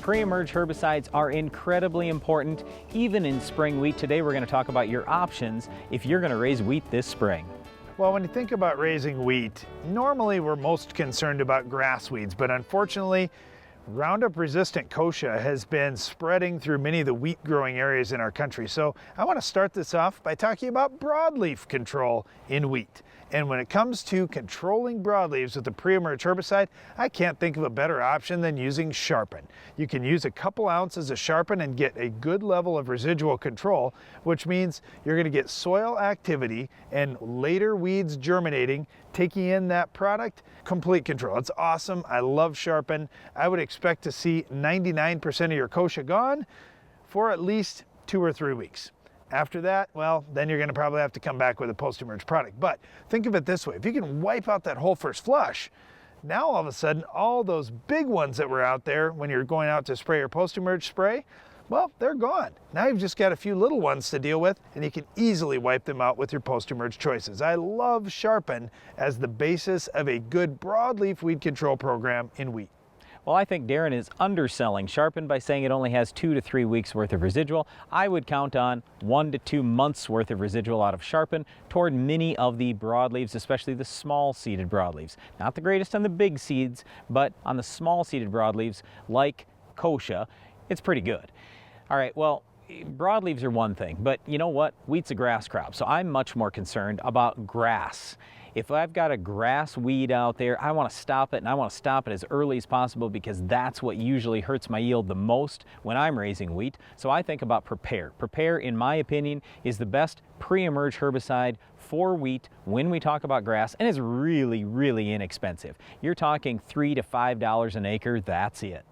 Pre-emerge herbicides are incredibly important even in spring wheat. Today we're going to talk about your options if you're going to raise wheat this spring. Well, when you think about raising wheat, normally we're most concerned about grass weeds, but unfortunately, Roundup-resistant kochia has been spreading through many of the wheat growing areas in our country. So I want to start this off by talking about broadleaf control in wheat. And when it comes to controlling broadleaves with the pre-emerge herbicide, I can't think of a better option than using Sharpen. You can use a couple ounces of Sharpen and get a good level of residual control, which means you're going to get soil activity and later weeds germinating, taking in that product, complete control. It's awesome. I love Sharpen. I would expect to see 99% of your kochia gone for at least 2 or 3 weeks. After that, well, then you're going to probably have to come back with a post-emerge product. But think of it this way. If you can wipe out that whole first flush, now all of a sudden, all those big ones that were out there when you're going out to spray your post-emerge spray, well, they're gone. Now you've just got a few little ones to deal with, and you can easily wipe them out with your post-emerge choices. I love Sharpen as the basis of a good broadleaf weed control program in wheat. Well, I think Darren is underselling Sharpen by saying it only has 2 to 3 weeks worth of residual. I would count on 1 to 2 months worth of residual out of Sharpen toward many of the broadleaves, especially the small seeded broadleaves. Not the greatest on the big seeds, but on the small seeded broadleaves like kochia, it's pretty good. All right, well, broadleaves are one thing, but you know what? Wheat's a grass crop, so I'm much more concerned about grass. If I've got a grass weed out there, I want to stop it, and I want to stop it as early as possible because that's what usually hurts my yield the most when I'm raising wheat. So I think about Prepare. Prepare, in my opinion, is the best pre-emerge herbicide for wheat when we talk about grass, and it's really, really inexpensive. You're talking $3 to $5 an acre, that's it.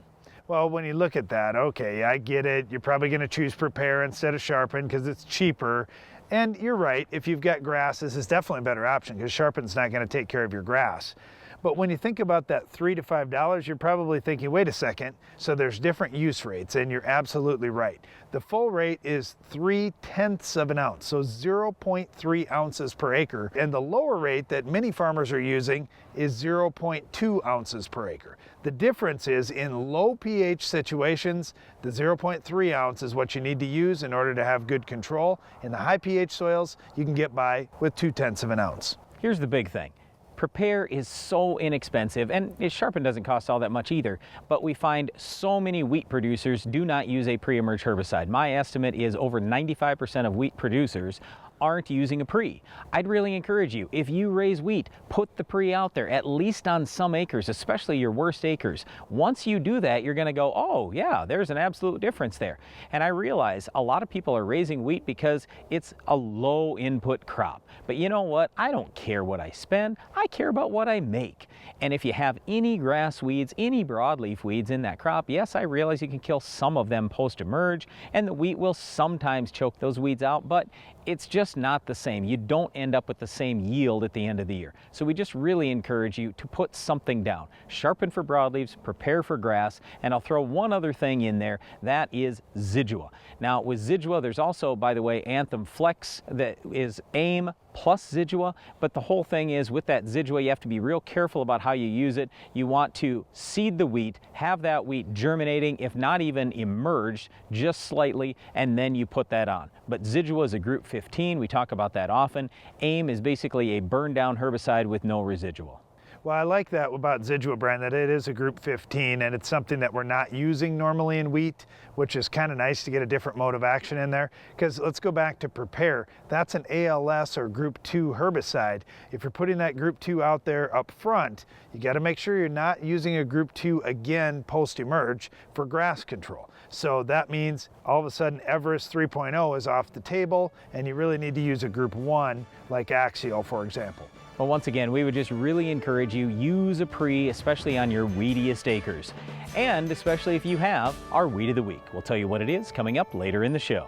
Well, when you look at that, okay, I get it. You're probably going to choose Prepare instead of Sharpen because it's cheaper. And you're right, if you've got grass, this is definitely a better option because Sharpen's not going to take care of your grass. But when you think about that $3 to $5, you're probably thinking, wait a second, so there's different use rates, and you're absolutely right. The full rate is 3/10 of an ounce, so 0.3 ounces per acre. And the lower rate that many farmers are using is 0.2 ounces per acre. The difference is in low pH situations, the 0.3 ounce is what you need to use in order to have good control. In the high pH soils, you can get by with 0.2 of an ounce. Here's the big thing. Prepare is so inexpensive, and Sharpen doesn't cost all that much either, but we find so many wheat producers do not use a pre-emerge herbicide. My estimate is over 95% of wheat producers aren't using a pre. I'd really encourage you, if you raise wheat, put the pre out there, at least on some acres, especially your worst acres. Once you do that, you're going to go, oh yeah, there's an absolute difference there. And I realize a lot of people are raising wheat because it's a low input crop. But you know what? I don't care what I spend. I care about what I make. And if you have any grass weeds, any broadleaf weeds in that crop, yes, I realize you can kill some of them post-emerge, and the wheat will sometimes choke those weeds out, but it's just not the same. You don't end up with the same yield at the end of the year. So we just really encourage you to put something down. Sharpen for broadleaves, Prepare for grass, and I'll throw one other thing in there, that is Zidua. Now with Zidua, there's also, by the way, Anthem Flex that is AIM plus Zidua, but the whole thing is with that Zidua, you have to be real careful about how you use it. You want to seed the wheat, have that wheat germinating, if not even emerged, just slightly, and then you put that on. But Zidua is a group 15, we talk about that often. AIM is basically a burn down herbicide with no residual. Well, I like that about Zidua, Brian, that it is a group 15 and it's something that we're not using normally in wheat, which is kind of nice to get a different mode of action in there. Because let's go back to Prepare. That's an ALS or group 2 herbicide. If you're putting that group 2 out there up front, you got to make sure you're not using a group 2 again post-emerge for grass control. So that means all of a sudden Everest 3.0 is off the table and you really need to use a group 1 like Axial, for example. Well, once again, we would just really encourage you, use a pre, especially on your weediest acres. And especially if you have our Weed of the Week. We'll tell you what it is coming up later in the show.